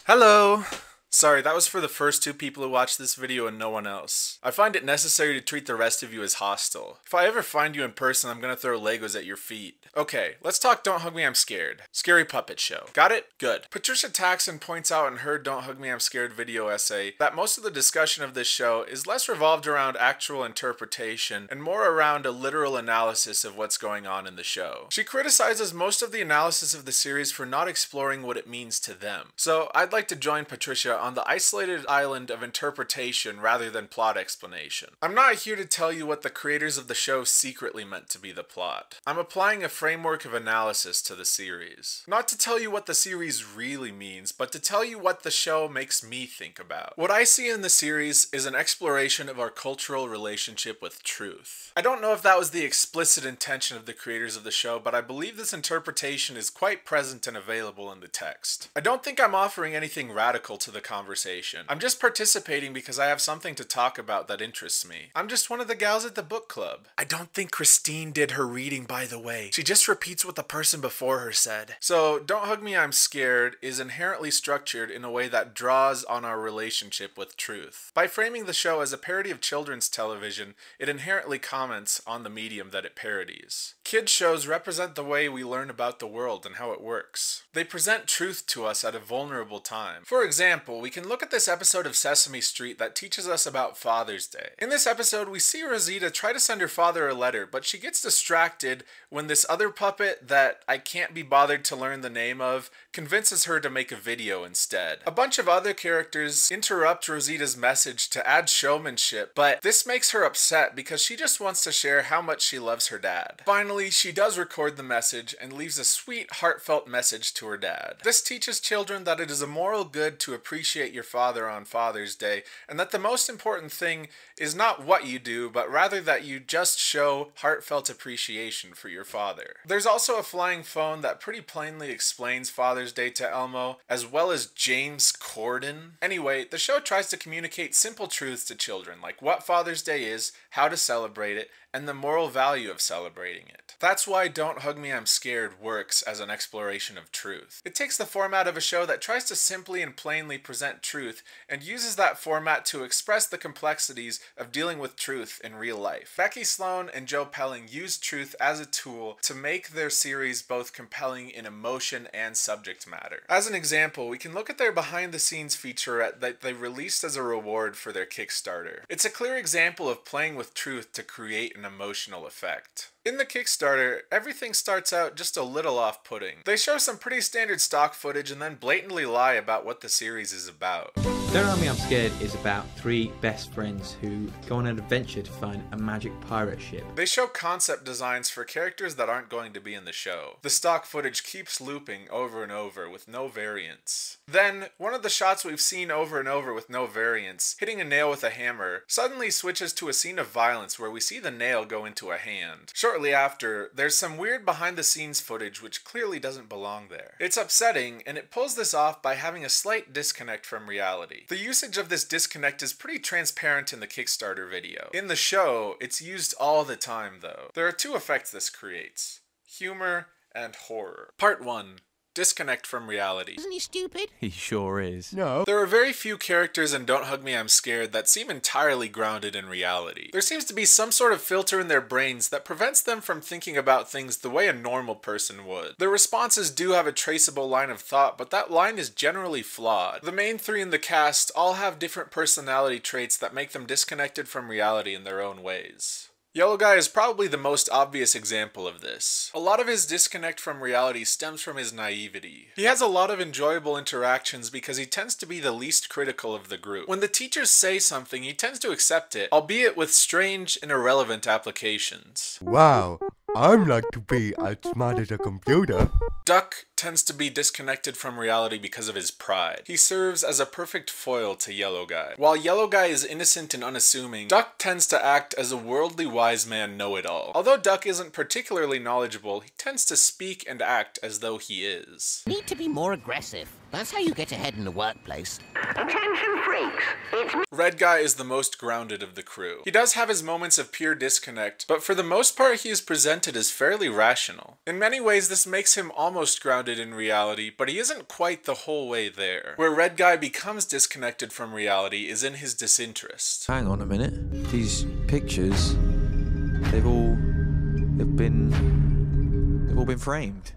Hello! Sorry, that was for the first two people who watched this video and no one else. I find it necessary to treat the rest of you as hostile. If I ever find you in person, I'm gonna throw Legos at your feet. Okay, let's talk Don't Hug Me, I'm Scared. Scary puppet show. Got it? Good. Patricia Taxon points out in her Don't Hug Me, I'm Scared video essay that most of the discussion of this show is less revolved around actual interpretation and more around a literal analysis of what's going on in the show. She criticizes most of the analysis of the series for not exploring what it means to them. So I'd like to join Patricia on the isolated island of interpretation rather than plot explanation. I'm not here to tell you what the creators of the show secretly meant to be the plot. I'm applying a framework of analysis to the series. Not to tell you what the series really means, but to tell you what the show makes me think about. What I see in the series is an exploration of our cultural relationship with truth. I don't know if that was the explicit intention of the creators of the show, but I believe this interpretation is quite present and available in the text. I don't think I'm offering anything radical to the conversation. I'm just participating because I have something to talk about that interests me. I'm just one of the gals at the book club. I don't think Christine did her reading, by the way. She just repeats what the person before her said. So, Don't Hug Me, I'm Scared is inherently structured in a way that draws on our relationship with truth. By framing the show as a parody of children's television, it inherently comments on the medium that it parodies. Kids shows represent the way we learn about the world and how it works. They present truth to us at a vulnerable time. For example, we can look at this episode of Sesame Street that teaches us about Father's Day. In this episode, we see Rosita try to send her father a letter, but she gets distracted when this other puppet that I can't be bothered to learn the name of convinces her to make a video instead. A bunch of other characters interrupt Rosita's message to add showmanship, but this makes her upset because she just wants to share how much she loves her dad. Finally, she does record the message and leaves a sweet, heartfelt message to her dad. This teaches children that it is a moral good to appreciate your father on Father's Day, and that the most important thing is not what you do, but rather that you just show heartfelt appreciation for your father. There's also a flying phone that pretty plainly explains Father's Day to Elmo, as well as James Corden. Anyway, the show tries to communicate simple truths to children, like what Father's Day is, how to celebrate it, and the moral value of celebrating it. That's why Don't Hug Me, I'm Scared works as an exploration of truth. It takes the format of a show that tries to simply and plainly present truth and uses that format to express the complexities of dealing with truth in real life. Becky Sloan and Joe Pelling used truth as a tool to make their series both compelling in emotion and subject matter. As an example, we can look at their behind-the-scenes featurette that they released as a reward for their Kickstarter. It's a clear example of playing with truth to create an emotional effect. In the Kickstarter, everything starts out just a little off-putting. They show some pretty standard stock footage and then blatantly lie about what the series is about. Don't Hug Me, I'm Scared is about three best friends who go on an adventure to find a magic pirate ship. They show concept designs for characters that aren't going to be in the show. The stock footage keeps looping over and over with no variance. Then, one of the shots we've seen over and over with no variance, hitting a nail with a hammer, suddenly switches to a scene of violence where we see the nail go into a hand. Shortly after, there's some weird behind-the-scenes footage which clearly doesn't belong there. It's upsetting, and it pulls this off by having a slight disconnect from reality. The usage of this disconnect is pretty transparent in the Kickstarter video. In the show, it's used all the time though. There are two effects this creates: humor and horror. Part 1. Disconnect from reality. Isn't he stupid? He sure is. No. There are very few characters in Don't Hug Me, I'm Scared that seem entirely grounded in reality. There seems to be some sort of filter in their brains that prevents them from thinking about things the way a normal person would. Their responses do have a traceable line of thought, but that line is generally flawed. The main three in the cast all have different personality traits that make them disconnected from reality in their own ways. Yellow Guy is probably the most obvious example of this. A lot of his disconnect from reality stems from his naivety. He has a lot of enjoyable interactions because he tends to be the least critical of the group. When the teachers say something, he tends to accept it, albeit with strange and irrelevant applications. Wow, I'd like to be as smart as a computer. Duck tends to be disconnected from reality because of his pride. He serves as a perfect foil to Yellow Guy. While Yellow Guy is innocent and unassuming, Duck tends to act as a worldly wise man know-it-all. Although Duck isn't particularly knowledgeable, he tends to speak and act as though he is. Need to be more aggressive. That's how you get ahead in the workplace. Attention freaks, it's me. Red Guy is the most grounded of the crew. He does have his moments of pure disconnect, but for the most part he is presented as fairly rational. In many ways this makes him almost grounded in reality, but he isn't quite the whole way there. Where Red Guy becomes disconnected from reality is in his disinterest. Hang on a minute. These pictures, they've all been framed.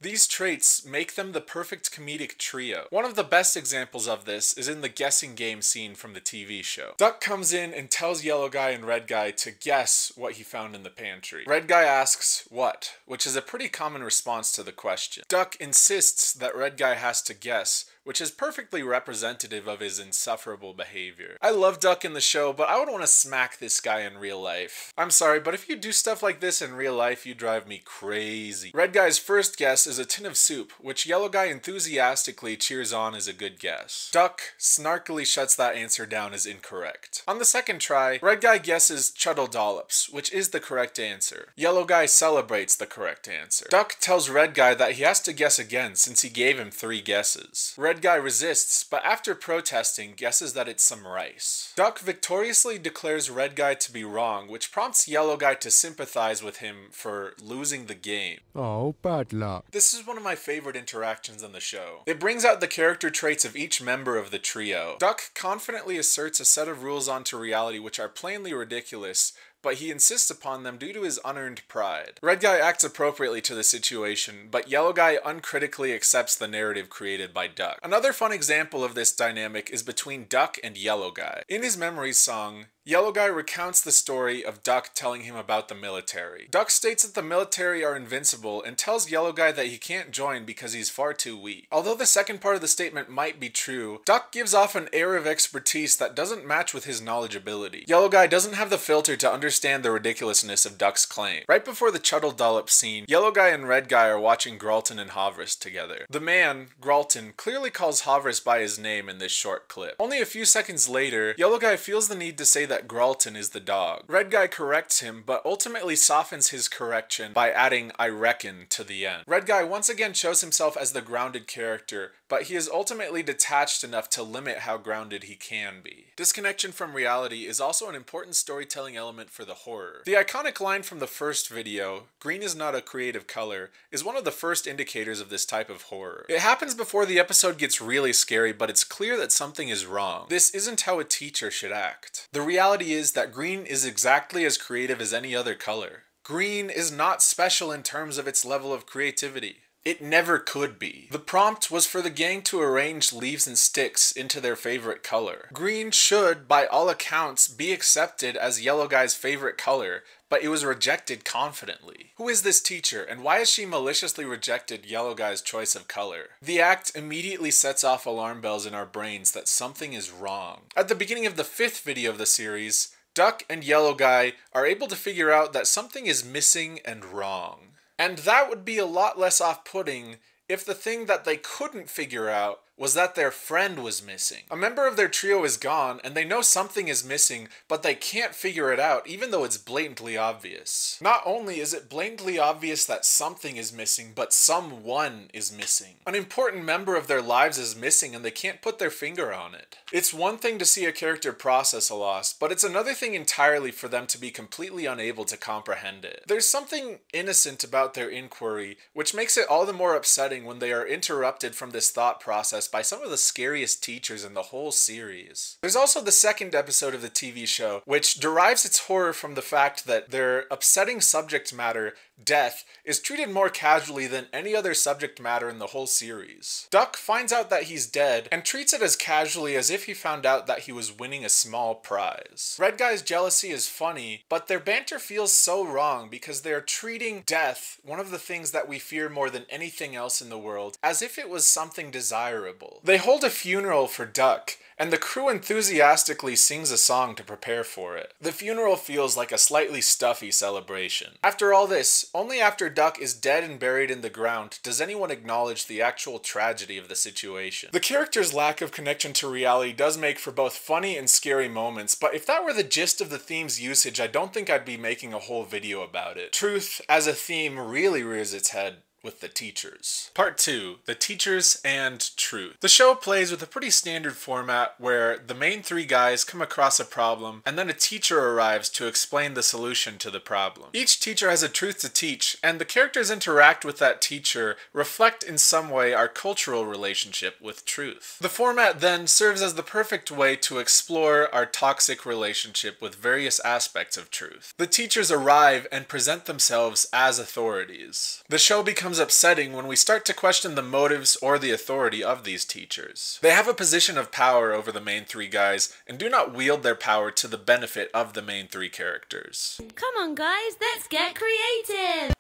These traits make them the perfect comedic trio. One of the best examples of this is in the guessing game scene from the TV show. Duck comes in and tells Yellow Guy and Red Guy to guess what he found in the pantry. Red Guy asks, "What?" which is a pretty common response to the question. Duck insists that Red Guy has to guess, which is perfectly representative of his insufferable behavior. I love Duck in the show, but I would want to smack this guy in real life. I'm sorry, but if you do stuff like this in real life, you drive me crazy. Red Guy's first guess is a tin of soup, which Yellow Guy enthusiastically cheers on as a good guess. Duck snarkily shuts that answer down as incorrect. On the second try, Red Guy guesses chuddle dollops, which is the correct answer. Yellow Guy celebrates the correct answer. Duck tells Red Guy that he has to guess again since he gave him 3 guesses. Red Guy resists, but after protesting, guesses that it's some rice. Duck victoriously declares Red Guy to be wrong, which prompts Yellow Guy to sympathize with him for losing the game. Oh, bad luck. This is one of my favorite interactions on the show. It brings out the character traits of each member of the trio. Duck confidently asserts a set of rules onto reality which are plainly ridiculous, but he insists upon them due to his unearned pride. Red Guy acts appropriately to the situation, but Yellow Guy uncritically accepts the narrative created by Duck. Another fun example of this dynamic is between Duck and Yellow Guy. In his Memories song, Yellow Guy recounts the story of Duck telling him about the military. Duck states that the military are invincible and tells Yellow Guy that he can't join because he's far too weak. Although the second part of the statement might be true, Duck gives off an air of expertise that doesn't match with his knowledgeability. Yellow Guy doesn't have the filter to understand the ridiculousness of Duck's claim. Right before the Chuddle Dollop scene, Yellow Guy and Red Guy are watching Gralton and Havris together. The man, Gralton, clearly calls Havris by his name in this short clip. Only a few seconds later, Yellow Guy feels the need to say that Gralton is the dog. Red Guy corrects him, but ultimately softens his correction by adding "I reckon" to the end. Red Guy once again shows himself as the grounded character, but he is ultimately detached enough to limit how grounded he can be. Disconnection from reality is also an important storytelling element for the horror. The iconic line from the first video, "Green is not a creative color," is one of the first indicators of this type of horror. It happens before the episode gets really scary, but it's clear that something is wrong. This isn't how a teacher should act. The reality is that green is exactly as creative as any other color. Green is not special in terms of its level of creativity. It never could be. The prompt was for the gang to arrange leaves and sticks into their favorite color. Green should, by all accounts, be accepted as Yellow Guy's favorite color, but it was rejected confidently. Who is this teacher, and why has she maliciously rejected Yellow Guy's choice of color? The act immediately sets off alarm bells in our brains that something is wrong. At the beginning of the 5th video of the series, Duck and Yellow Guy are able to figure out that something is missing and wrong. And that would be a lot less off-putting if the thing that they couldn't figure out was that their friend was missing. A member of their trio is gone, and they know something is missing, but they can't figure it out, even though it's blatantly obvious. Not only is it blatantly obvious that something is missing, but someone is missing. An important member of their lives is missing, and they can't put their finger on it. It's one thing to see a character process a loss, but it's another thing entirely for them to be completely unable to comprehend it. There's something innocent about their inquiry, which makes it all the more upsetting when they are interrupted from this thought process by some of the scariest teachers in the whole series. There's also the second episode of the TV show, which derives its horror from the fact that their upsetting subject matter, death, is treated more casually than any other subject matter in the whole series. Duck finds out that he's dead and treats it as casually as if he found out that he was winning a small prize. Red Guy's jealousy is funny, but their banter feels so wrong because they're treating death, one of the things that we fear more than anything else in the world, as if it was something desirable. They hold a funeral for Duck, and the crew enthusiastically sings a song to prepare for it. The funeral feels like a slightly stuffy celebration. After all this, only after Duck is dead and buried in the ground does anyone acknowledge the actual tragedy of the situation. The character's lack of connection to reality does make for both funny and scary moments, but if that were the gist of the theme's usage, I don't think I'd be making a whole video about it. Truth, as a theme, really rears its head with the teachers. Part 2, the teachers and truth. The show plays with a pretty standard format where the main three guys come across a problem and then a teacher arrives to explain the solution to the problem. Each teacher has a truth to teach, and the characters interact with that teacher reflect in some way our cultural relationship with truth. The format then serves as the perfect way to explore our toxic relationship with various aspects of truth. The teachers arrive and present themselves as authorities. The show becomes upsetting when we start to question the motives or the authority of these teachers. They have a position of power over the main three guys and do not wield their power to the benefit of the main three characters. Come on guys, let's get creative!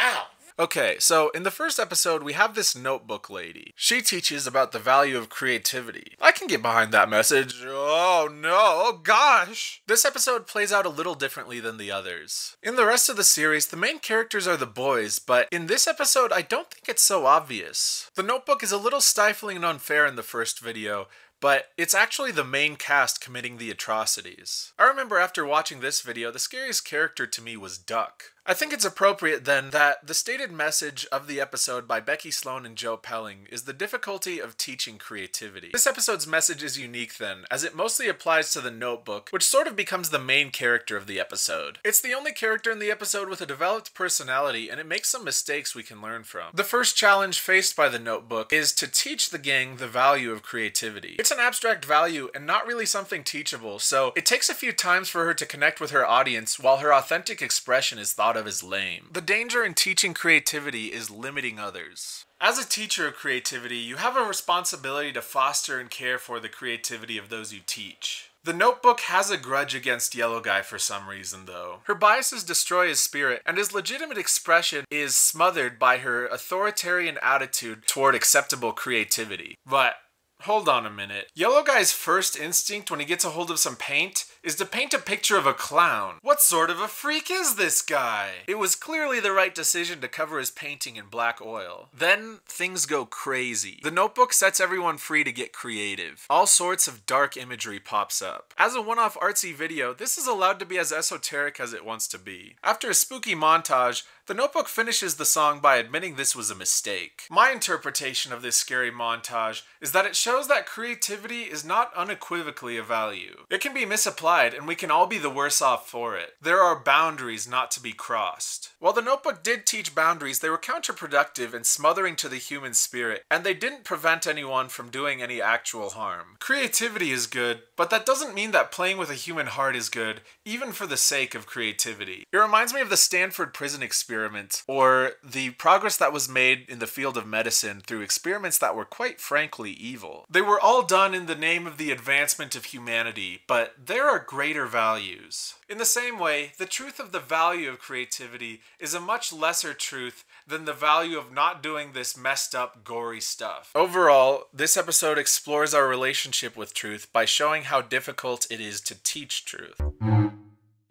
Ow! Okay, so in the first episode, we have this notebook lady. She teaches about the value of creativity. I can get behind that message. Oh no, oh gosh! This episode plays out a little differently than the others. In the rest of the series, the main characters are the boys, but in this episode, I don't think it's so obvious. The notebook is a little stifling and unfair in the first video, but it's actually the main cast committing the atrocities. I remember after watching this video, the scariest character to me was Duck. I think it's appropriate then that the stated message of the episode by Becky Sloan and Joe Pelling is the difficulty of teaching creativity. This episode's message is unique then, as it mostly applies to the notebook, which sort of becomes the main character of the episode. It's the only character in the episode with a developed personality, and it makes some mistakes we can learn from. The first challenge faced by the notebook is to teach the gang the value of creativity. It's an abstract value and not really something teachable, so it takes a few times for her to connect with her audience while her authentic expression is thought of as lame. The danger in teaching creativity is limiting others. As a teacher of creativity, you have a responsibility to foster and care for the creativity of those you teach. The notebook has a grudge against Yellow Guy for some reason, though. Her biases destroy his spirit, and his legitimate expression is smothered by her authoritarian attitude toward acceptable creativity. But hold on a minute. Yellow Guy's first instinct when he gets a hold of some paint is to paint a picture of a clown. What sort of a freak is this guy? It was clearly the right decision to cover his painting in black oil. Then things go crazy. The notebook sets everyone free to get creative. All sorts of dark imagery pops up. As a one-off artsy video, this is allowed to be as esoteric as it wants to be. After a spooky montage, the notebook finishes the song by admitting this was a mistake. My interpretation of this scary montage is that it shows that creativity is not unequivocally a value. It can be misapplied, and we can all be the worse off for it. There are boundaries not to be crossed. While the notebook did teach boundaries, they were counterproductive and smothering to the human spirit, and they didn't prevent anyone from doing any actual harm. Creativity is good, but that doesn't mean that playing with a human heart is good, even for the sake of creativity. It reminds me of the Stanford prison experiment, or the progress that was made in the field of medicine through experiments that were quite frankly evil. They were all done in the name of the advancement of humanity, but there are greater values. In the same way, the truth of the value of creativity is a much lesser truth than the value of not doing this messed up, gory stuff. Overall, this episode explores our relationship with truth by showing how difficult it is to teach truth.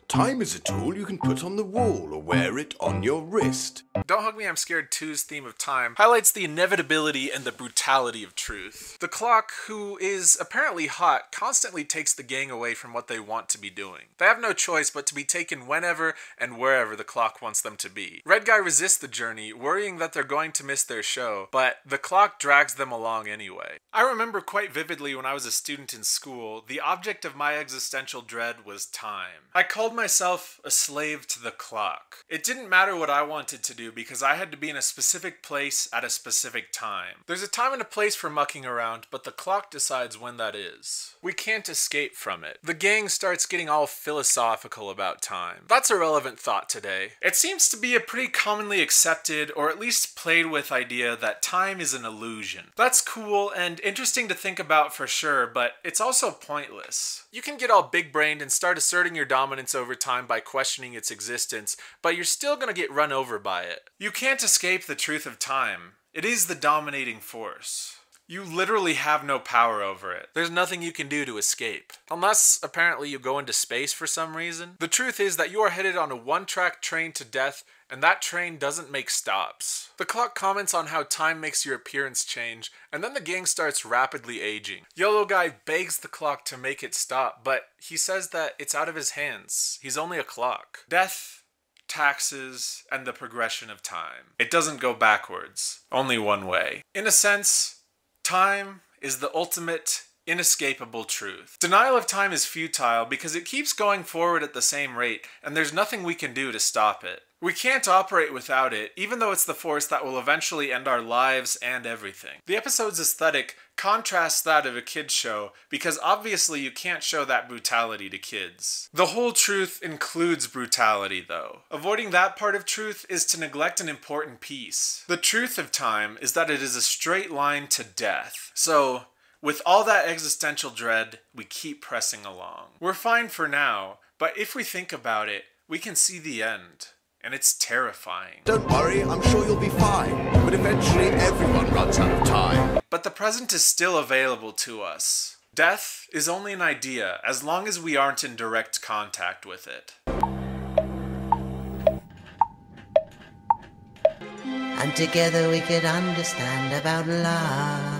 Time is a tool you can put on the wall or wear it on your wrist. Don't Hug Me, I'm Scared 2's theme of time highlights the inevitability and the brutality of truth. The clock, who is apparently hot, constantly takes the gang away from what they want to be doing. They have no choice but to be taken whenever and wherever the clock wants them to be. Red Guy resists the journey, worrying that they're going to miss their show, but the clock drags them along anyway. I remember quite vividly when I was a student in school, the object of my existential dread was time. I called myself a slave to the clock. It didn't matter what I wanted to do because I had to be in a specific place at a specific time. There's a time and a place for mucking around, but the clock decides when that is. We can't escape from it. The gang starts getting all philosophical about time. That's a relevant thought today. It seems to be a pretty commonly accepted, or at least played with idea that time is an illusion. That's cool and interesting to think about for sure, but it's also pointless. You can get all big-brained and start asserting your dominance over time by questioning its existence, but you're still gonna get run over by it. You can't escape the truth of time. It is the dominating force. You literally have no power over it. There's nothing you can do to escape. Unless, apparently, you go into space for some reason. The truth is that you are headed on a one-track train to death, and that train doesn't make stops. The clock comments on how time makes your appearance change, and then the gang starts rapidly aging. Yellow Guy begs the clock to make it stop, but he says that it's out of his hands. He's only a clock. Death taxes, and the progression of time. It doesn't go backwards, only one way. In a sense, time is the ultimate inescapable truth. Denial of time is futile because it keeps going forward at the same rate, and there's nothing we can do to stop it. We can't operate without it, even though it's the force that will eventually end our lives and everything. The episode's aesthetic contrasts that of a kid's show, because obviously you can't show that brutality to kids. The whole truth includes brutality, though. Avoiding that part of truth is to neglect an important piece. The truth of time is that it is a straight line to death. So, with all that existential dread, we keep pressing along. We're fine for now, but if we think about it, we can see the end. And it's terrifying. Don't worry, I'm sure you'll be fine. But eventually everyone runs out of time. But the present is still available to us. Death is only an idea as long as we aren't in direct contact with it. And together we could understand about love.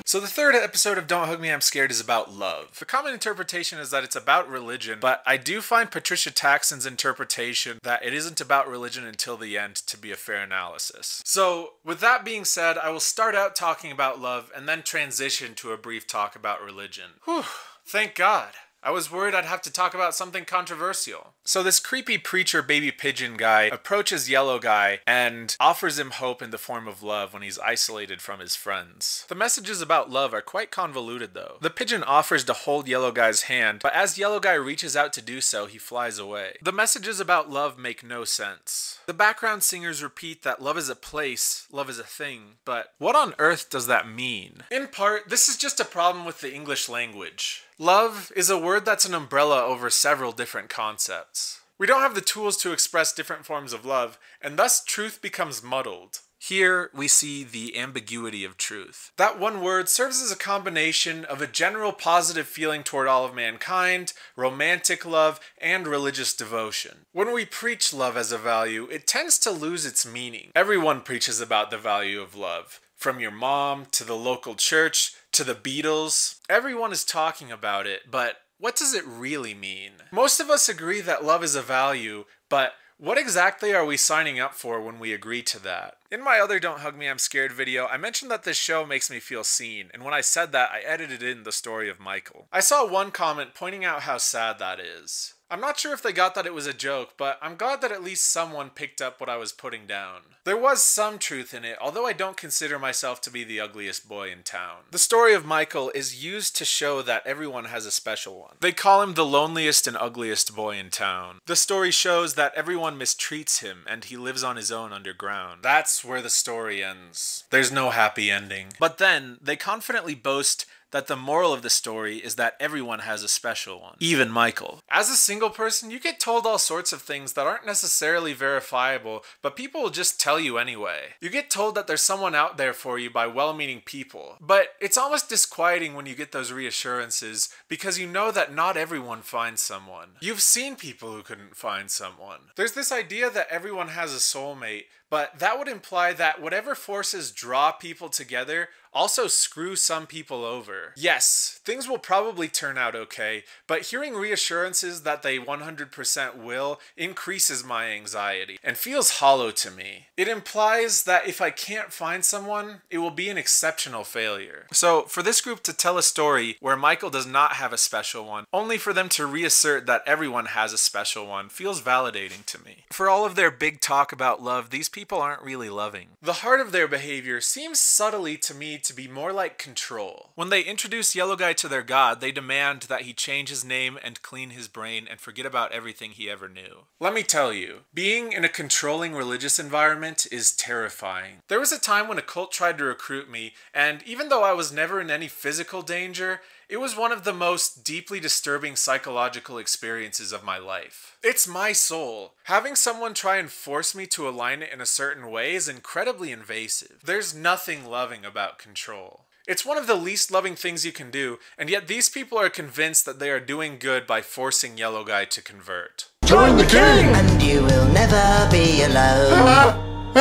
So the third episode of Don't Hug Me, I'm Scared is about love. The common interpretation is that it's about religion, but I do find Patricia Taxon's interpretation that it isn't about religion until the end to be a fair analysis. So with that being said, I will start out talking about love and then transition to a brief talk about religion. Whew, thank God. I was worried I'd have to talk about something controversial. So this creepy preacher baby pigeon guy approaches Yellow Guy and offers him hope in the form of love when he's isolated from his friends. The messages about love are quite convoluted though. The pigeon offers to hold Yellow Guy's hand, but as Yellow Guy reaches out to do so, he flies away. The messages about love make no sense. The background singers repeat that love is a place, love is a thing, but what on earth does that mean? In part, this is just a problem with the English language. Love is a word that's an umbrella over several different concepts. We don't have the tools to express different forms of love, and thus truth becomes muddled. Here we see the ambiguity of truth. That one word serves as a combination of a general positive feeling toward all of mankind, romantic love, and religious devotion. When we preach love as a value, it tends to lose its meaning. Everyone preaches about the value of love. From your mom, to the local church, to the Beatles. Everyone is talking about it, but what does it really mean? Most of us agree that love is a value, but what exactly are we signing up for when we agree to that? In my other Don't Hug Me, I'm Scared video, I mentioned that this show makes me feel seen, and when I said that, I edited in the story of Michael. I saw one comment pointing out how sad that is. I'm not sure if they got that it was a joke, but I'm glad that at least someone picked up what I was putting down. There was some truth in it, although I don't consider myself to be the ugliest boy in town. The story of Michael is used to show that everyone has a special one. They call him the loneliest and ugliest boy in town. The story shows that everyone mistreats him, and he lives on his own underground. That's where the story ends. There's no happy ending. But then, they confidently boast that the moral of the story is that everyone has a special one. Even Michael. As a single person, you get told all sorts of things that aren't necessarily verifiable, but people will just tell you anyway. You get told that there's someone out there for you by well-meaning people, but it's almost disquieting when you get those reassurances because you know that not everyone finds someone. You've seen people who couldn't find someone. There's this idea that everyone has a soulmate, but that would imply that whatever forces draw people together also screw some people over. Yes, things will probably turn out okay, but hearing reassurances that they 100% will increases my anxiety and feels hollow to me. It implies that if I can't find someone, it will be an exceptional failure. So for this group to tell a story where Michael does not have a special one, only for them to reassert that everyone has a special one, feels validating to me. For all of their big talk about love, these people aren't really loving. The heart of their behavior seems subtly to me to be more like control. When they introduce Yellow Guy to their god, they demand that he change his name and clean his brain and forget about everything he ever knew. Let me tell you, being in a controlling religious environment is terrifying. There was a time when a cult tried to recruit me, and even though I was never in any physical danger, it was one of the most deeply disturbing psychological experiences of my life. It's my soul. Having someone try and force me to align it in a certain way is incredibly invasive. There's nothing loving about control. It's one of the least loving things you can do, and yet these people are convinced that they are doing good by forcing Yellow Guy to convert. Join the king! And you will never be alone.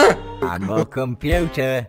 I'm a computer.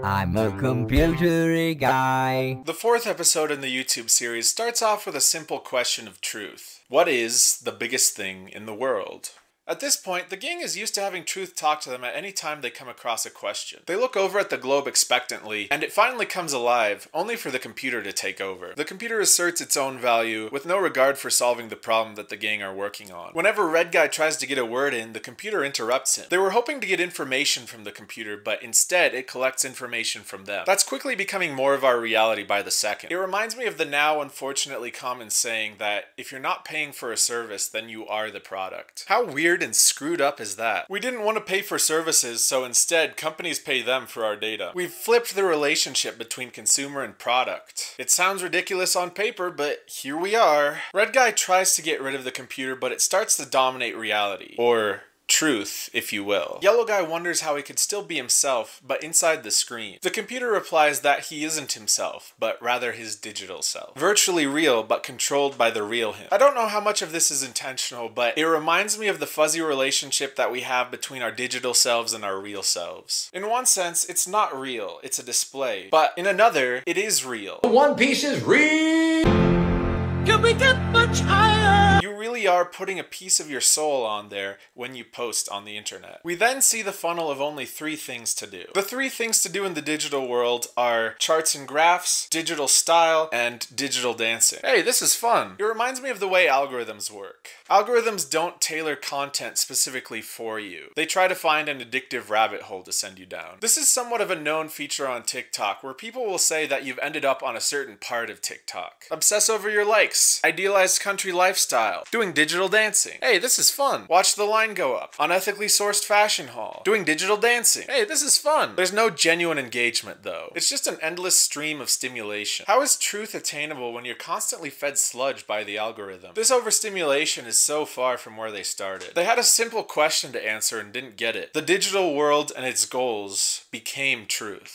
I'm a computery guy. The fourth episode in the YouTube series starts off with a simple question of truth. What is the biggest thing in the world? At this point, the gang is used to having truth talk to them at any time they come across a question. They look over at the globe expectantly, and it finally comes alive, only for the computer to take over. The computer asserts its own value, with no regard for solving the problem that the gang are working on. Whenever Red Guy tries to get a word in, the computer interrupts him. They were hoping to get information from the computer, but instead it collects information from them. That's quickly becoming more of our reality by the second. It reminds me of the now unfortunately common saying that if you're not paying for a service, then you are the product. How weird and screwed up is that? We didn't want to pay for services, so instead companies pay them for our data. We've flipped the relationship between consumer and product. It sounds ridiculous on paper, but here we are. Red Guy tries to get rid of the computer, but it starts to dominate reality. Or truth, if you will. Yellow Guy wonders how he could still be himself, but inside the screen. The computer replies that he isn't himself, but rather his digital self. Virtually real, but controlled by the real him. I don't know how much of this is intentional, but it reminds me of the fuzzy relationship that we have between our digital selves and our real selves. In one sense, it's not real, it's a display. But in another, it is real. One Piece is real! Can we get much higher? You really are putting a piece of your soul on there when you post on the internet. We then see the funnel of only 3 things to do. The 3 things to do in the digital world are charts and graphs, digital style, and digital dancing. Hey, this is fun. It reminds me of the way algorithms work. Algorithms don't tailor content specifically for you. They try to find an addictive rabbit hole to send you down. This is somewhat of a known feature on TikTok, where people will say that you've ended up on a certain part of TikTok. Obsess over your likes, idealized country lifestyle, doing digital dancing. Hey, this is fun. Watch the line go up. Unethically sourced fashion haul, doing digital dancing. Hey, this is fun. There's no genuine engagement though. It's just an endless stream of stimulation. How is truth attainable when you're constantly fed sludge by the algorithm? This overstimulation is so far from where they started. They had a simple question to answer and didn't get it. The digital world and its goals became truth.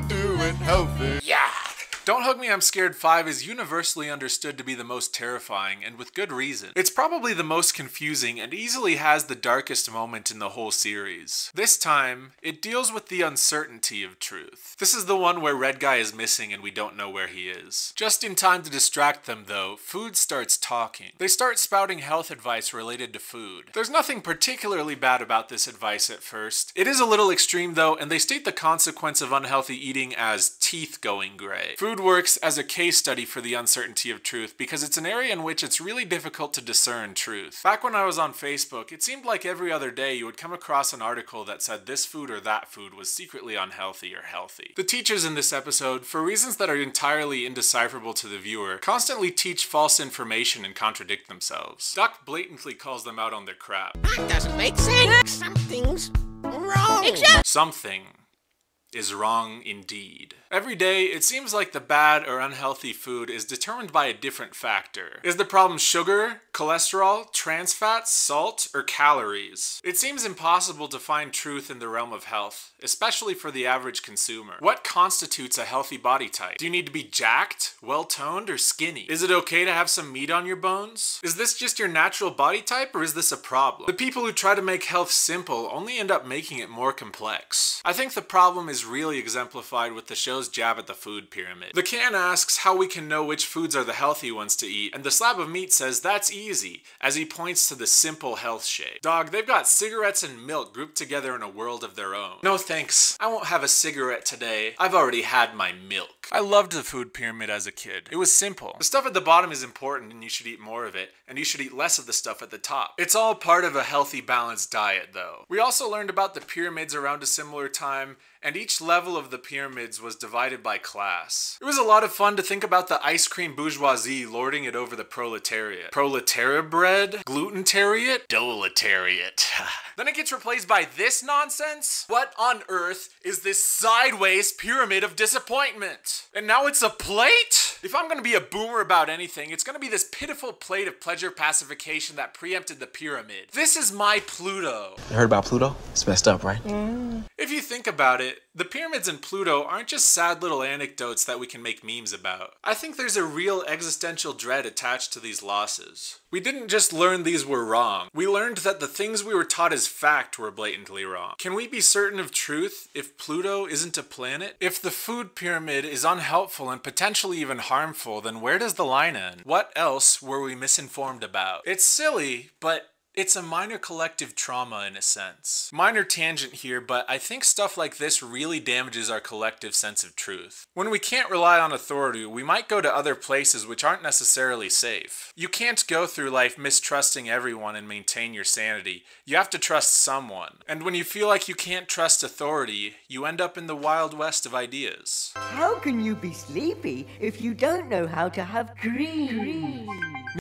Doing healthy. Yeah! Don't Hug Me, I'm Scared 5 is universally understood to be the most terrifying, and with good reason. It's probably the most confusing and easily has the darkest moment in the whole series. This time, it deals with the uncertainty of truth. This is the one where Red Guy is missing and we don't know where he is. Just in time to distract them though, food starts talking. They start spouting health advice related to food. There's nothing particularly bad about this advice at first. It is a little extreme though, and they state the consequence of unhealthy eating as teeth going gray. Food works as a case study for the uncertainty of truth because it's an area in which it's really difficult to discern truth. Back when I was on Facebook, it seemed like every other day you would come across an article that said this food or that food was secretly unhealthy or healthy. The teachers in this episode, for reasons that are entirely indecipherable to the viewer, constantly teach false information and contradict themselves. Duck blatantly calls them out on their crap. That doesn't make sense. Something's wrong. Something is wrong indeed. Every day, it seems like the bad or unhealthy food is determined by a different factor. Is the problem sugar, cholesterol, trans fats, salt, or calories? It seems impossible to find truth in the realm of health, especially for the average consumer. What constitutes a healthy body type? Do you need to be jacked, well-toned, or skinny? Is it okay to have some meat on your bones? Is this just your natural body type, or is this a problem? The people who try to make health simple only end up making it more complex. I think the problem is really exemplified with the show's jab at the food pyramid. The can asks how we can know which foods are the healthy ones to eat, and the slab of meat says that's easy, as he points to the simple health shade. Dog, they've got cigarettes and milk grouped together in a world of their own. No thanks, I won't have a cigarette today. I've already had my milk. I loved the food pyramid as a kid. It was simple. The stuff at the bottom is important and you should eat more of it, and you should eat less of the stuff at the top. It's all part of a healthy, balanced diet though. We also learned about the pyramids around a similar time, and each level of the pyramids was divided by class. It was a lot of fun to think about the ice cream bourgeoisie lording it over the proletariat. Proletariat bread? Glutentariat? Doletariat. Then it gets replaced by this nonsense? What on earth is this sideways pyramid of disappointment? And now it's a plate? If I'm gonna be a boomer about anything, it's gonna be this pitiful plate of pleasure pacification that preempted the pyramid. This is my Pluto. You heard about Pluto? It's messed up, right? If you think about it, the pyramids and Pluto aren't just sad little anecdotes that we can make memes about. I think there's a real existential dread attached to these losses. We didn't just learn these were wrong. We learned that the things we were taught as fact were blatantly wrong. Can we be certain of truth if Pluto isn't a planet? If the food pyramid is unhelpful and potentially even harmful, then where does the line end? What else were we misinformed about? It's silly, but it's a minor collective trauma in a sense. Minor tangent here, but I think stuff like this really damages our collective sense of truth. When we can't rely on authority, we might go to other places which aren't necessarily safe. You can't go through life mistrusting everyone and maintain your sanity. You have to trust someone. And when you feel like you can't trust authority, you end up in the Wild West of ideas. How can you be sleepy if you don't know how to have dreams?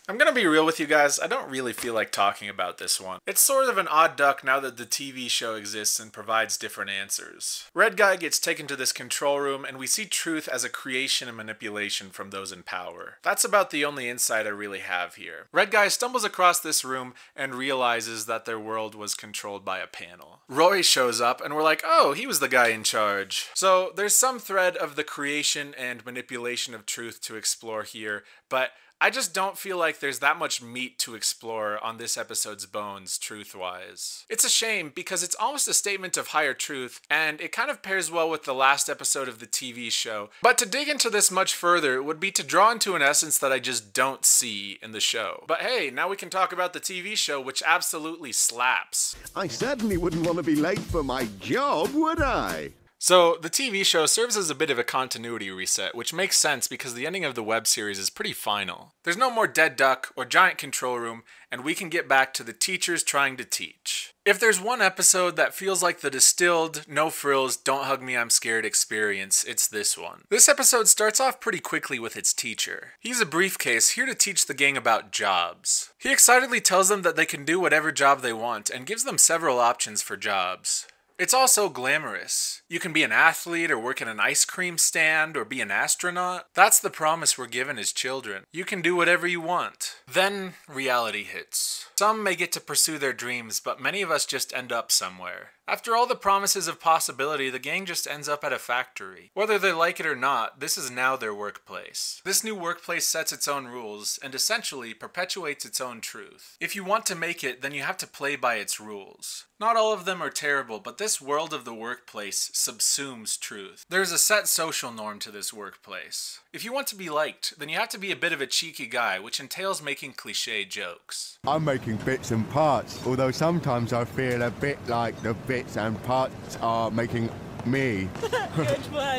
I'm gonna be real with you guys, I don't really feel like talking about this one. It's sort of an odd duck now that the TV show exists and provides different answers. Red Guy gets taken to this control room and we see truth as a creation and manipulation from those in power. That's about the only insight I really have here. Red Guy stumbles across this room and realizes that their world was controlled by a panel. Roy shows up and we're like, oh, he was the guy in charge. So there's some thread of the creation and manipulation of truth to explore here, but I just don't feel like there's that much meat to explore on this episode's bones, truth-wise. It's a shame because it's almost a statement of higher truth, and it kind of pairs well with the last episode of the TV show. But to dig into this much further would be to draw into an essence that I just don't see in the show. But hey, now we can talk about the TV show, which absolutely slaps. I certainly wouldn't want to be late for my job, would I? So, the TV show serves as a bit of a continuity reset, which makes sense because the ending of the web series is pretty final. There's no more dead duck or giant control room, and we can get back to the teachers trying to teach. If there's one episode that feels like the distilled, no frills, don't hug me, I'm scared experience, it's this one. This episode starts off pretty quickly with its teacher. He's a briefcase here to teach the gang about jobs. He excitedly tells them that they can do whatever job they want and gives them several options for jobs. It's all so glamorous. You can be an athlete or work in an ice cream stand or be an astronaut. That's the promise we're given as children. You can do whatever you want. Then reality hits. Some may get to pursue their dreams, but many of us just end up somewhere. After all the promises of possibility, the gang just ends up at a factory. Whether they like it or not, this is now their workplace. This new workplace sets its own rules and essentially perpetuates its own truth. If you want to make it, then you have to play by its rules. Not all of them are terrible, but this world of the workplace subsumes truth. There's a set social norm to this workplace. If you want to be liked, then you have to be a bit of a cheeky guy, which entails making cliché jokes. I'm making bits and parts, although sometimes I feel a bit like the bits and parts are making me.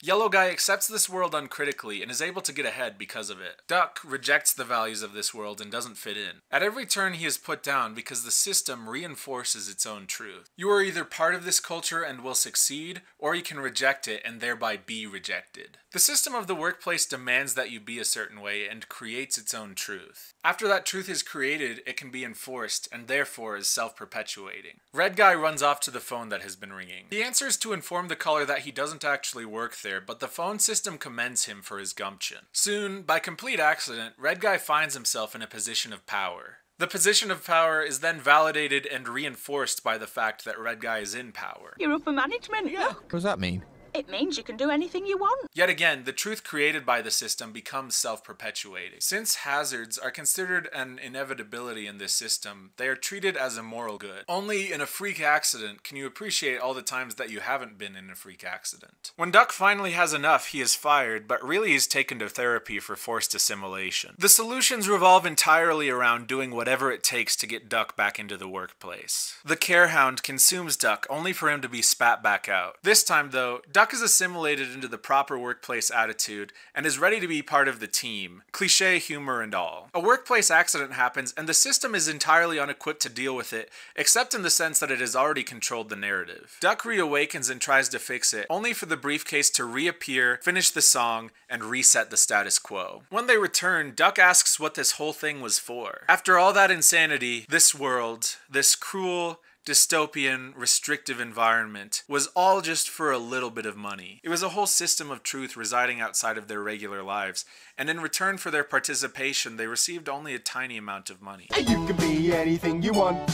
Yellow Guy accepts this world uncritically and is able to get ahead because of it. Duck rejects the values of this world and doesn't fit in. At every turn he is put down because the system reinforces its own truth. You are either part of this culture and will succeed, or you can reject it and thereby be rejected. The system of the workplace demands that you be a certain way and creates its own truth. After that truth is created, it can be enforced and therefore is self-perpetuating. Red Guy runs off to the phone that has been ringing. He answers to inform the caller that he doesn't actually work there, but the phone system commends him for his gumption. Soon, by complete accident, Red Guy finds himself in a position of power. The position of power is then validated and reinforced by the fact that Red Guy is in power. You're upper management, look. What does that mean? It means you can do anything you want. Yet again, the truth created by the system becomes self-perpetuating. Since hazards are considered an inevitability in this system, they are treated as a moral good. Only in a freak accident can you appreciate all the times that you haven't been in a freak accident. When Duck finally has enough, he is fired, but really is taken to therapy for forced assimilation. The solutions revolve entirely around doing whatever it takes to get Duck back into the workplace. The Carehound consumes Duck only for him to be spat back out. This time though, Duck is assimilated into the proper workplace attitude and is ready to be part of the team, cliché humor and all. A workplace accident happens and the system is entirely unequipped to deal with it, except in the sense that it has already controlled the narrative. Duck reawakens and tries to fix it, only for the briefcase to reappear, finish the song, and reset the status quo. When they return, Duck asks what this whole thing was for. After all that insanity, this world, this cruel, dystopian, restrictive environment was all just for a little bit of money. It was a whole system of truth residing outside of their regular lives, and in return for their participation, they received only a tiny amount of money. You can be anything you want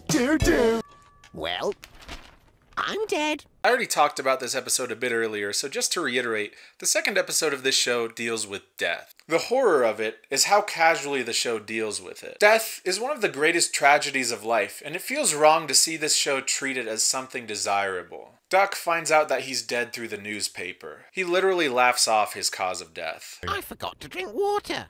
to do. Well, I'm dead. I already talked about this episode a bit earlier, so just to reiterate, the second episode of this show deals with death. The horror of it is how casually the show deals with it. Death is one of the greatest tragedies of life, and it feels wrong to see this show treated as something desirable. Duck finds out that he's dead through the newspaper. He literally laughs off his cause of death. I forgot to drink water.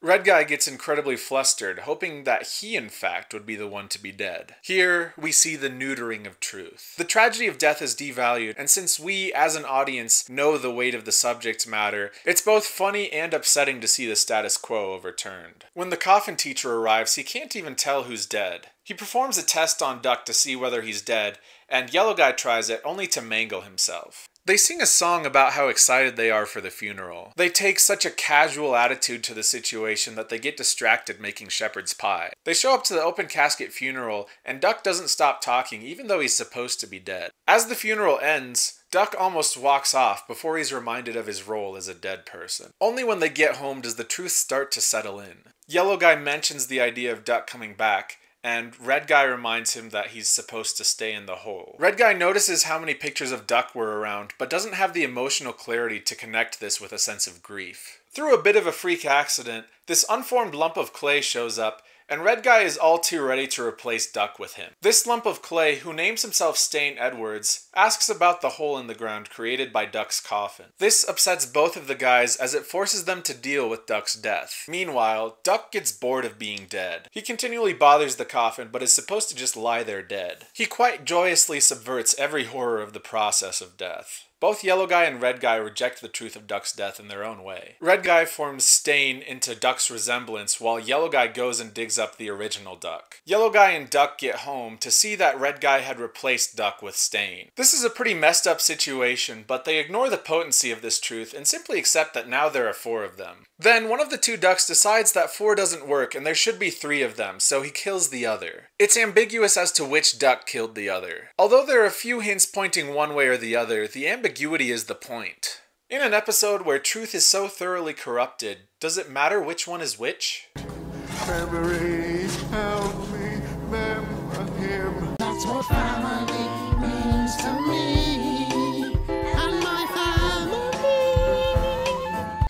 Red Guy gets incredibly flustered, hoping that he in fact would be the one to be dead. Here, we see the neutering of truth. The tragedy of death is devalued, and since we, as an audience, know the weight of the subject matter, it's both funny and upsetting to see the status quo overturned. When the coffin teacher arrives, he can't even tell who's dead. He performs a test on Duck to see whether he's dead, and Yellow Guy tries it, only to mangle himself. They sing a song about how excited they are for the funeral. They take such a casual attitude to the situation that they get distracted making shepherd's pie. They show up to the open casket funeral, and Duck doesn't stop talking even though he's supposed to be dead. As the funeral ends, Duck almost walks off before he's reminded of his role as a dead person. Only when they get home does the truth start to settle in. Yellow Guy mentions the idea of Duck coming back, and Red Guy reminds him that he's supposed to stay in the hole. Red Guy notices how many pictures of Duck were around, but doesn't have the emotional clarity to connect this with a sense of grief. Through a bit of a freak accident, this unformed lump of clay shows up, and Red Guy is all too ready to replace Duck with him. This lump of clay, who names himself Stain Edwards, asks about the hole in the ground created by Duck's coffin. This upsets both of the guys as it forces them to deal with Duck's death. Meanwhile, Duck gets bored of being dead. He continually bothers the coffin, but is supposed to just lie there dead. He quite joyously subverts every horror of the process of death. Both Yellow Guy and Red Guy reject the truth of Duck's death in their own way. Red Guy forms Stain into Duck's resemblance, while Yellow Guy goes and digs up the original Duck. Yellow Guy and Duck get home to see that Red Guy had replaced Duck with Stain. This is a pretty messed up situation, but they ignore the potency of this truth and simply accept that now there are 4 of them. Then one of the 2 ducks decides that 4 doesn't work and there should be 3 of them, so he kills the other. It's ambiguous as to which duck killed the other. Although there are a few hints pointing one way or the other, the ambiguity is the point. In an episode where truth is so thoroughly corrupted, does it matter which one is which? Memories help me remember him. That's what family means to me and my family.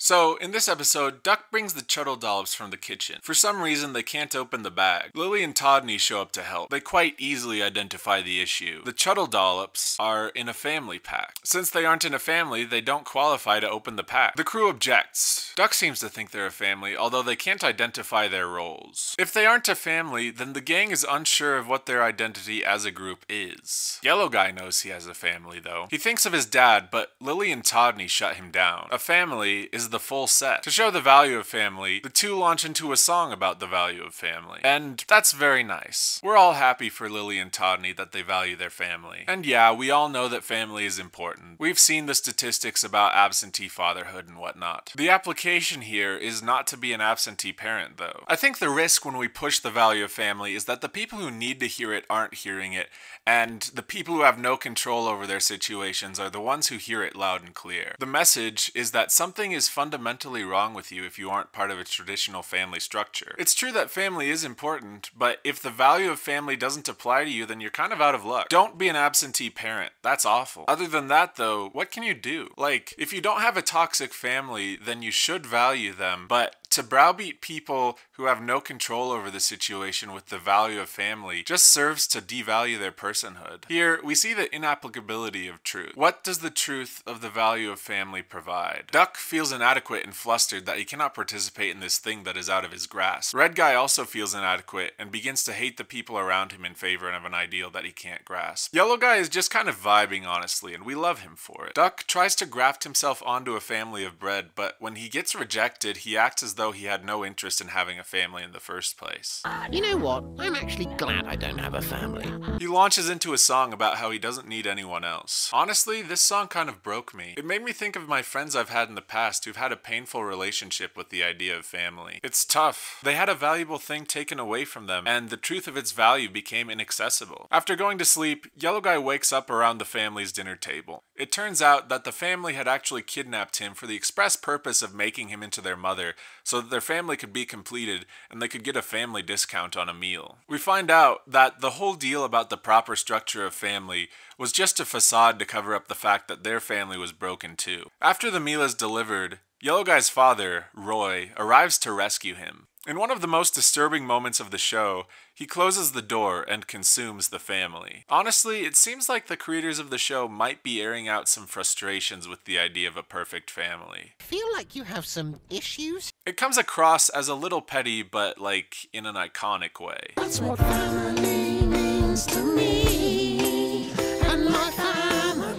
So, in this episode, Duck brings the Chuddle dollops from the kitchen. For some reason, they can't open the bag. Lily and Todney show up to help. They quite easily identify the issue. The Chuddle dollops are in a family pack. Since they aren't in a family, they don't qualify to open the pack. The crew objects. Duck seems to think they're a family, although they can't identify their roles. If they aren't a family, then the gang is unsure of what their identity as a group is. Yellow Guy knows he has a family, though. He thinks of his dad, but Lily and Todney shut him down. A family is the full set. To show the value of family, the 2 launch into a song about the value of family. And that's very nice. We're all happy for Lily and Todney that they value their family. And yeah, we all know that family is important. We've seen the statistics about absentee fatherhood and whatnot. The application here is not to be an absentee parent, though. I think the risk when we push the value of family is that the people who need to hear it aren't hearing it, and the people who have no control over their situations are the ones who hear it loud and clear. The message is that something is fundamentally wrong with you if you aren't part of a traditional family structure. It's true that family is important, but if the value of family doesn't apply to you, then you're kind of out of luck. Don't be an absentee parent. That's awful. Other than that, though, what can you do? Like, if you don't have a toxic family, then you should value them, but to browbeat people who have no control over the situation with the value of family just serves to devalue their personhood. Here, we see the inapplicability of truth. What does the truth of the value of family provide? Duck feels inadequate and flustered that he cannot participate in this thing that is out of his grasp. Red Guy also feels inadequate and begins to hate the people around him in favor of an ideal that he can't grasp. Yellow Guy is just kind of vibing, honestly, and we love him for it. Duck tries to graft himself onto a family of bread, but when he gets rejected, he acts as though he had no interest in having a family in the first place. You know what? I'm actually glad I don't have a family. He launches into a song about how he doesn't need anyone else. Honestly, this song kind of broke me. It made me think of my friends I've had in the past who've had a painful relationship with the idea of family. It's tough. They had a valuable thing taken away from them, and the truth of its value became inaccessible. After going to sleep, Yellow Guy wakes up around the family's dinner table. It turns out that the family had actually kidnapped him for the express purpose of making him into their mother, so so that their family could be completed and they could get a family discount on a meal. We find out that the whole deal about the proper structure of family was just a facade to cover up the fact that their family was broken too. After the meal is delivered, Yellow Guy's father, Roy, arrives to rescue him. In one of the most disturbing moments of the show, he closes the door and consumes the family. Honestly, it seems like the creators of the show might be airing out some frustrations with the idea of a perfect family. I feel like you have some issues. It comes across as a little petty, but like in an iconic way. That's what family means to me and my family.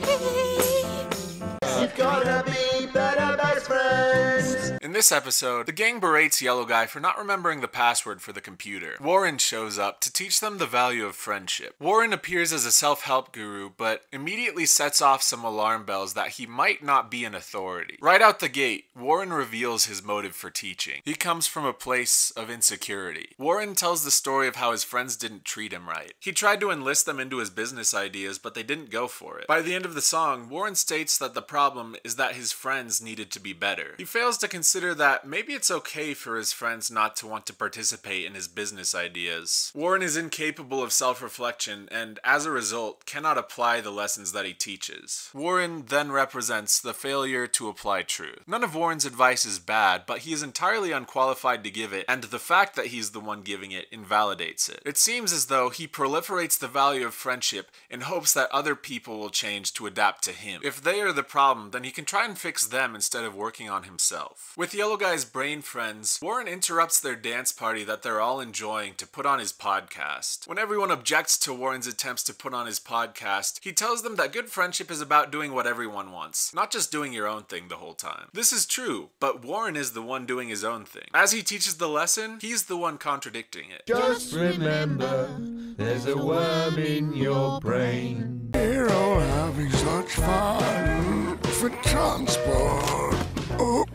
You've gotta be better best friends. In this episode, the gang berates Yellow Guy for not remembering the password for the computer. Warren shows up to teach them the value of friendship. Warren appears as a self-help guru, but immediately sets off some alarm bells that he might not be an authority. Right out the gate, Warren reveals his motive for teaching. He comes from a place of insecurity. Warren tells the story of how his friends didn't treat him right. He tried to enlist them into his business ideas, but they didn't go for it. By the end of the song, Warren states that the problem is that his friends needed to be better. He fails to consider that maybe it's okay for his friends not to want to participate in his business ideas. Warren is incapable of self-reflection and, as a result, cannot apply the lessons that he teaches. Warren then represents the failure to apply truth. None of Warren's advice is bad, but he is entirely unqualified to give it, and the fact that he's the one giving it invalidates it. It seems as though he proliferates the value of friendship in hopes that other people will change to adapt to him. If they are the problem, then he can try and fix them instead of working on himself. With Yellow Guy's brain friends, Warren interrupts their dance party that they're all enjoying to put on his podcast. When everyone objects to Warren's attempts to put on his podcast, he tells them that good friendship is about doing what everyone wants, not just doing your own thing the whole time. This is true, but Warren is the one doing his own thing. As he teaches the lesson, he's the one contradicting it. Just remember, there's a worm in your brain. We're all having such fun for transport. Oh.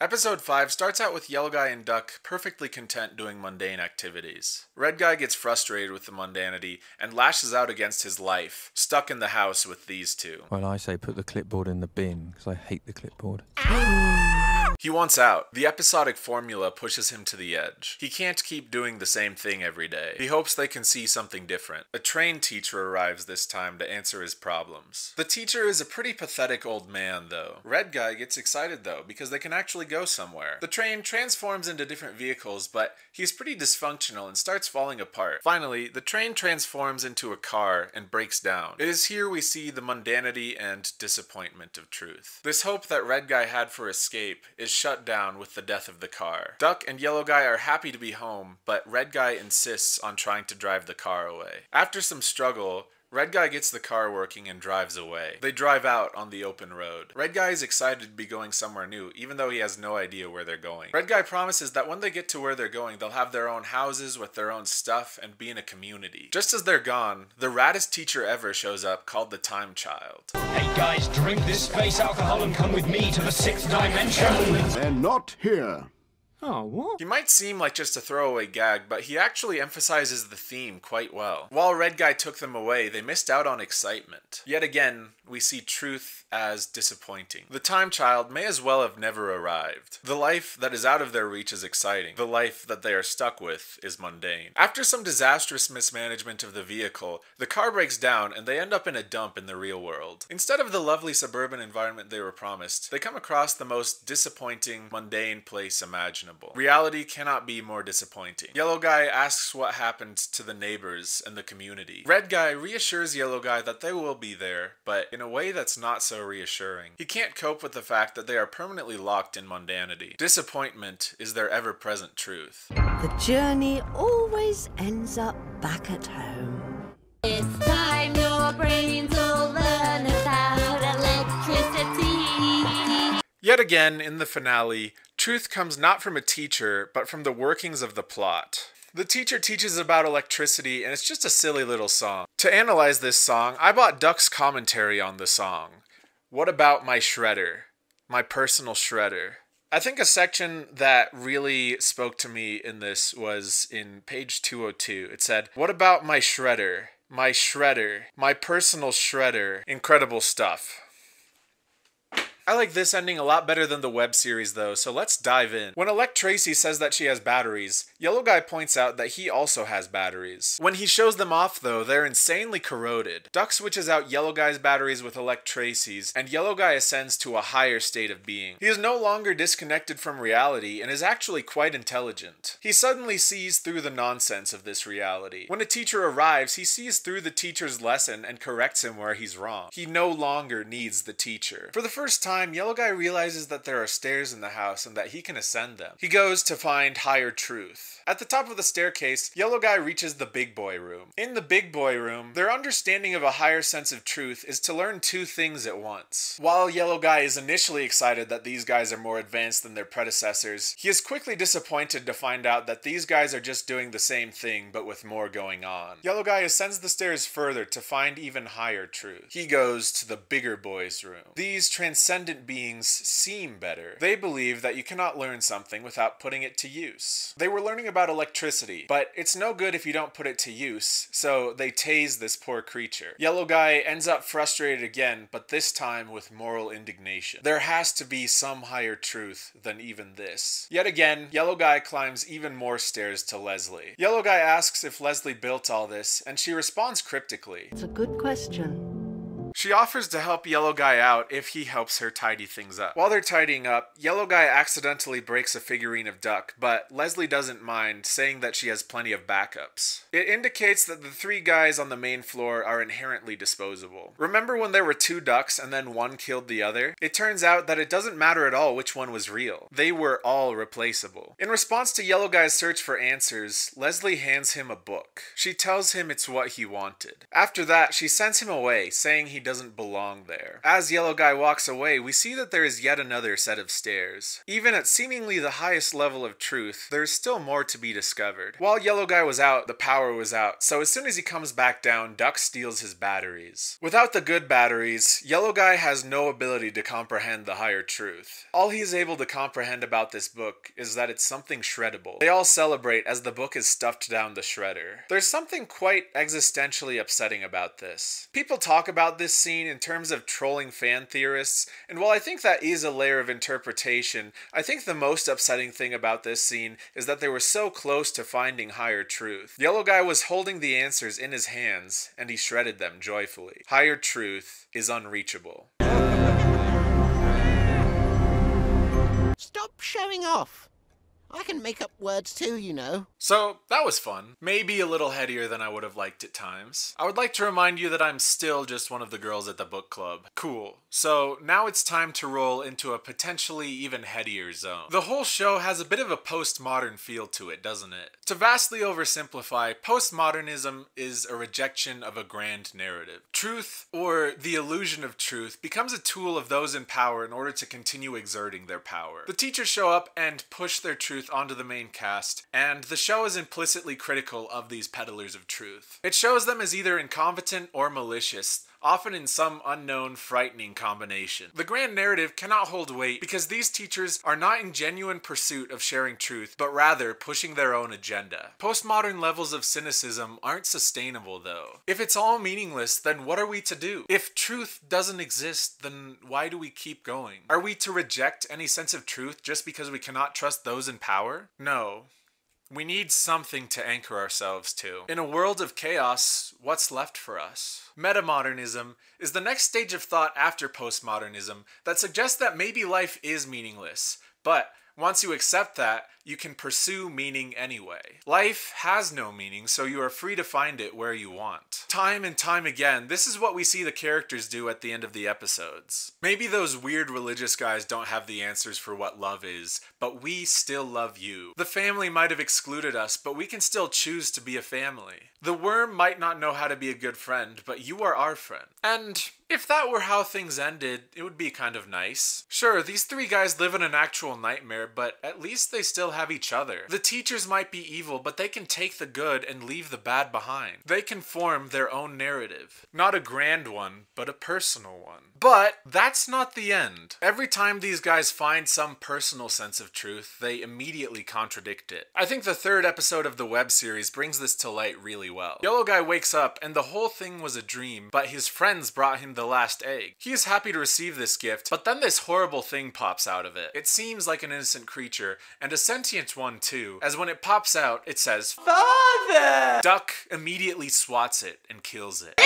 Episode 5 starts out with Yellow Guy and Duck perfectly content doing mundane activities. Red Guy gets frustrated with the mundanity and lashes out against his life, stuck in the house with these two. Well, I say put the clipboard in the bin, because I hate the clipboard. He wants out. The episodic formula pushes him to the edge. He can't keep doing the same thing every day. He hopes they can see something different. A trained teacher arrives this time to answer his problems. The teacher is a pretty pathetic old man, though. Red Guy gets excited, though, because they can actually go somewhere. The train transforms into different vehicles, but he's pretty dysfunctional and starts falling apart. Finally, the train transforms into a car and breaks down. It is here we see the mundanity and disappointment of truth. This hope that Red Guy had for escape is shut down with the death of the car. Duck and Yellow Guy are happy to be home, but Red Guy insists on trying to drive the car away. After some struggle, Red Guy gets the car working and drives away. They drive out on the open road. Red Guy is excited to be going somewhere new, even though he has no idea where they're going. Red Guy promises that when they get to where they're going, they'll have their own houses with their own stuff and be in a community. Just as they're gone, the raddest teacher ever shows up, called the Time Child. Hey guys, drink this space alcohol and come with me to the 6th dimension. They're not here. Oh, what? He might seem like just a throwaway gag, but he actually emphasizes the theme quite well. While Red Guy took them away, they missed out on excitement. Yet again, we see truth as disappointing. The Time Child may as well have never arrived. The life that is out of their reach is exciting. The life that they are stuck with is mundane. After some disastrous mismanagement of the vehicle, the car breaks down and they end up in a dump in the real world. Instead of the lovely suburban environment they were promised, they come across the most disappointing, mundane place imaginable. Reality cannot be more disappointing. Yellow Guy asks what happened to the neighbors and the community. Red Guy reassures Yellow Guy that they will be there, but in a way that's not so reassuring. He can't cope with the fact that they are permanently locked in mundanity. Disappointment is their ever-present truth. The journey always ends up back at home. It's time your brains will learn about electricity. Yet again, in the finale, truth comes not from a teacher, but from the workings of the plot. The teacher teaches about electricity, and it's just a silly little song. To analyze this song, I bought Duck's commentary on the song. What about my shredder? My personal shredder. I think a section that really spoke to me in this was in page 202. It said, what about my shredder? My shredder. My personal shredder. Incredible stuff. I like this ending a lot better than the web series though, so let's dive in. When Elect Tracy says that she has batteries, Yellow Guy points out that he also has batteries. When he shows them off though, they're insanely corroded. Duck switches out Yellow Guy's batteries with Elect Tracy's, and Yellow Guy ascends to a higher state of being. He is no longer disconnected from reality and is actually quite intelligent. He suddenly sees through the nonsense of this reality. When a teacher arrives, he sees through the teacher's lesson and corrects him where he's wrong. He no longer needs the teacher. For the first time, Yellow Guy realizes that there are stairs in the house and that he can ascend them. He goes to find higher truth. At the top of the staircase, Yellow Guy reaches the big boy room. In the big boy room, their understanding of a higher sense of truth is to learn two things at once. While Yellow Guy is initially excited that these guys are more advanced than their predecessors, he is quickly disappointed to find out that these guys are just doing the same thing but with more going on. Yellow Guy ascends the stairs further to find even higher truth. He goes to the bigger boy's room. These transcendent beings seem better. They believe that you cannot learn something without putting it to use. They were learning about electricity, but it's no good if you don't put it to use, so they tase this poor creature. Yellow Guy ends up frustrated again, but this time with moral indignation. There has to be some higher truth than even this. Yet again, Yellow Guy climbs even more stairs to Leslie. Yellow Guy asks if Leslie built all this, and she responds cryptically. It's a good question. She offers to help Yellow Guy out if he helps her tidy things up. While they're tidying up, Yellow Guy accidentally breaks a figurine of Duck, but Leslie doesn't mind, saying that she has plenty of backups. It indicates that the three guys on the main floor are inherently disposable. Remember when there were two ducks and then one killed the other? It turns out that it doesn't matter at all which one was real. They were all replaceable. In response to Yellow Guy's search for answers, Leslie hands him a book. She tells him it's what he wanted. After that, she sends him away, saying he doesn't belong there. As Yellow Guy walks away, we see that there is yet another set of stairs. Even at seemingly the highest level of truth, there is still more to be discovered. While Yellow Guy was out, the power was out, so as soon as he comes back down, Duck steals his batteries. Without the good batteries, Yellow Guy has no ability to comprehend the higher truth. All he is able to comprehend about this book is that it's something shreddable. They all celebrate as the book is stuffed down the shredder. There's something quite existentially upsetting about this. People talk about this scene in terms of trolling fan theorists, and while I think that is a layer of interpretation, I think the most upsetting thing about this scene is that they were so close to finding higher truth. Yellow Guy was holding the answers in his hands, and he shredded them joyfully. Higher truth is unreachable. Stop showing off. I can make up words too, you know. So, that was fun. Maybe a little headier than I would have liked at times. I would like to remind you that I'm still just one of the girls at the book club. Cool. So, now it's time to roll into a potentially even headier zone. The whole show has a bit of a postmodern feel to it, doesn't it? To vastly oversimplify, postmodernism is a rejection of a grand narrative. Truth, or the illusion of truth, becomes a tool of those in power in order to continue exerting their power. The teachers show up and push their truth onto the main cast, and the show is implicitly critical of these peddlers of truth. It shows them as either incompetent or malicious, often in some unknown, frightening combination. The grand narrative cannot hold weight because these teachers are not in genuine pursuit of sharing truth, but rather pushing their own agenda. Postmodern levels of cynicism aren't sustainable, though. If it's all meaningless, then what are we to do? If truth doesn't exist, then why do we keep going? Are we to reject any sense of truth just because we cannot trust those in power? No. We need something to anchor ourselves to. In a world of chaos, what's left for us? Meta-modernism is the next stage of thought after postmodernism that suggests that maybe life is meaningless, but once you accept that, you can pursue meaning anyway. Life has no meaning, so you are free to find it where you want. Time and time again, this is what we see the characters do at the end of the episodes. Maybe those weird religious guys don't have the answers for what love is, but we still love you. The family might have excluded us, but we can still choose to be a family. The worm might not know how to be a good friend, but you are our friend. And if that were how things ended, it would be kind of nice. Sure, these three guys live in an actual nightmare, but at least they still have each other. The teachers might be evil, but they can take the good and leave the bad behind. They can form their own narrative. Not a grand one, but a personal one. But that's not the end. Every time these guys find some personal sense of truth, they immediately contradict it. I think the third episode of the web series brings this to light really well. Yellow Guy wakes up and the whole thing was a dream, but his friends brought him the the last egg. He is happy to receive this gift, but then this horrible thing pops out of it. It seems like an innocent creature, and a sentient one too, as when it pops out, it says, "Father!" Duck immediately swats it and kills it.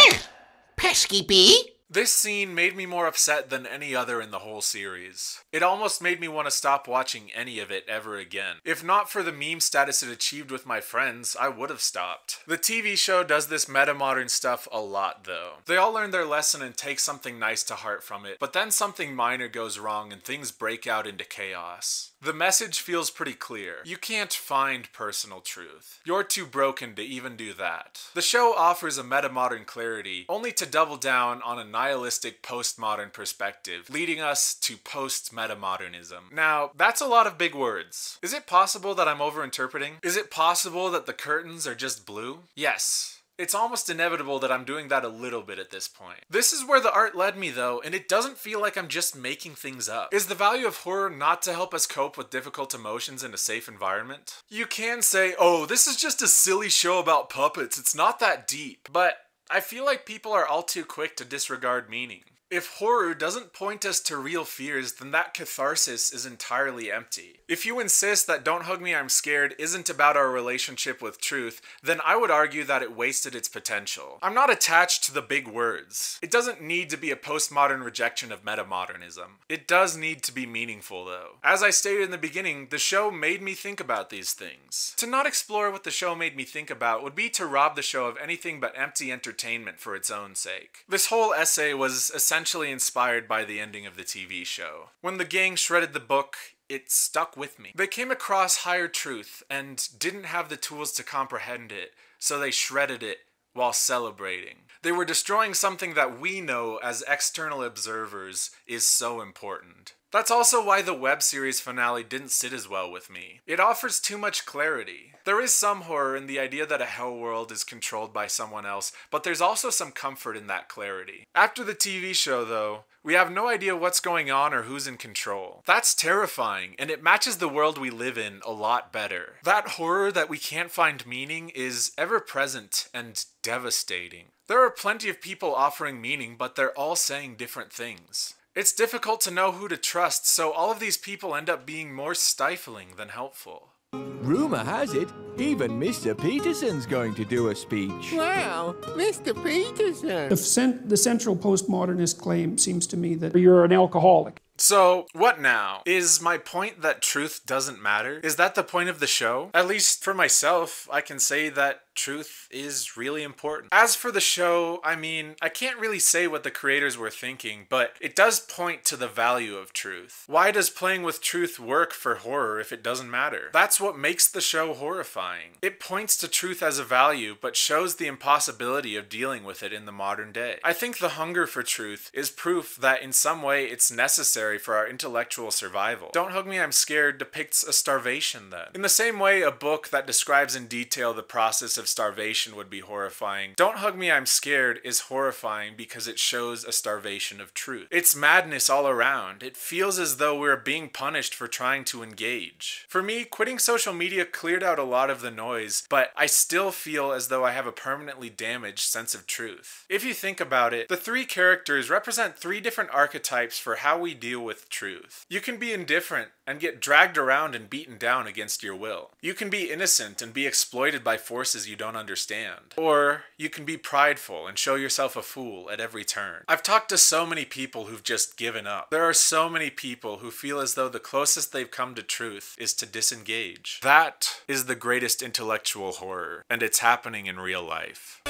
Pesky bee! This scene made me more upset than any other in the whole series. It almost made me want to stop watching any of it ever again. If not for the meme status it achieved with my friends, I would have stopped. The TV show does this meta-modern stuff a lot though. They all learn their lesson and take something nice to heart from it, but then something minor goes wrong and things break out into chaos. The message feels pretty clear. You can't find personal truth. You're too broken to even do that. The show offers a meta-modern clarity, only to double down on a nihilistic postmodern perspective, leading us to post-meta-modernism. Now, that's a lot of big words. Is it possible that I'm overinterpreting? Is it possible that the curtains are just blue? Yes. It's almost inevitable that I'm doing that a little bit at this point. This is where the art led me though, and it doesn't feel like I'm just making things up. Is the value of horror not to help us cope with difficult emotions in a safe environment? You can say, oh, this is just a silly show about puppets, it's not that deep. But I feel like people are all too quick to disregard meaning. If horror doesn't point us to real fears, then that catharsis is entirely empty. If you insist that Don't Hug Me, I'm Scared isn't about our relationship with truth, then I would argue that it wasted its potential. I'm not attached to the big words. It doesn't need to be a postmodern rejection of meta-modernism. It does need to be meaningful though. As I stated in the beginning, the show made me think about these things. To not explore what the show made me think about would be to rob the show of anything but empty entertainment for its own sake. This whole essay was essentially inspired by the ending of the TV show. When the gang shredded the book, it stuck with me. They came across higher truth and didn't have the tools to comprehend it, so they shredded it while celebrating. They were destroying something that we know as external observers is so important. That's also why the web series finale didn't sit as well with me. It offers too much clarity. There is some horror in the idea that a hell world is controlled by someone else, but there's also some comfort in that clarity. After the TV show though, we have no idea what's going on or who's in control. That's terrifying, and it matches the world we live in a lot better. That horror that we can't find meaning is ever present and devastating. There are plenty of people offering meaning, but they're all saying different things. It's difficult to know who to trust, so all of these people end up being more stifling than helpful. Rumour has it, even Mr. Peterson's going to do a speech. Wow, Mr. Peterson! The central postmodernist claim seems to me that you're an alcoholic. So, what now? Is my point that truth doesn't matter? Is that the point of the show? At least for myself, I can say that truth is really important. As for the show, I mean, I can't really say what the creators were thinking, but it does point to the value of truth. Why does playing with truth work for horror if it doesn't matter? That's what makes the show horrifying. It points to truth as a value, but shows the impossibility of dealing with it in the modern day. I think the hunger for truth is proof that in some way it's necessary for our intellectual survival. Don't Hug Me, I'm Scared depicts a starvation then. In the same way a book that describes in detail the process of starvation would be horrifying, Don't Hug Me, I'm Scared is horrifying because it shows a starvation of truth. It's madness all around. It feels as though we're being punished for trying to engage. For me, quitting social media cleared out a lot of the noise, but I still feel as though I have a permanently damaged sense of truth. If you think about it, the three characters represent three different archetypes for how we deal with truth. You can be indifferent and get dragged around and beaten down against your will. You can be innocent and be exploited by forces you don't understand. Or you can be prideful and show yourself a fool at every turn. I've talked to so many people who've just given up. There are so many people who feel as though the closest they've come to truth is to disengage. That is the greatest intellectual horror, and it's happening in real life.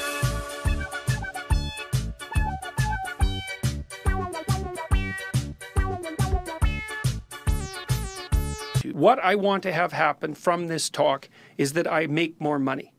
What I want to have happen from this talk is that I make more money.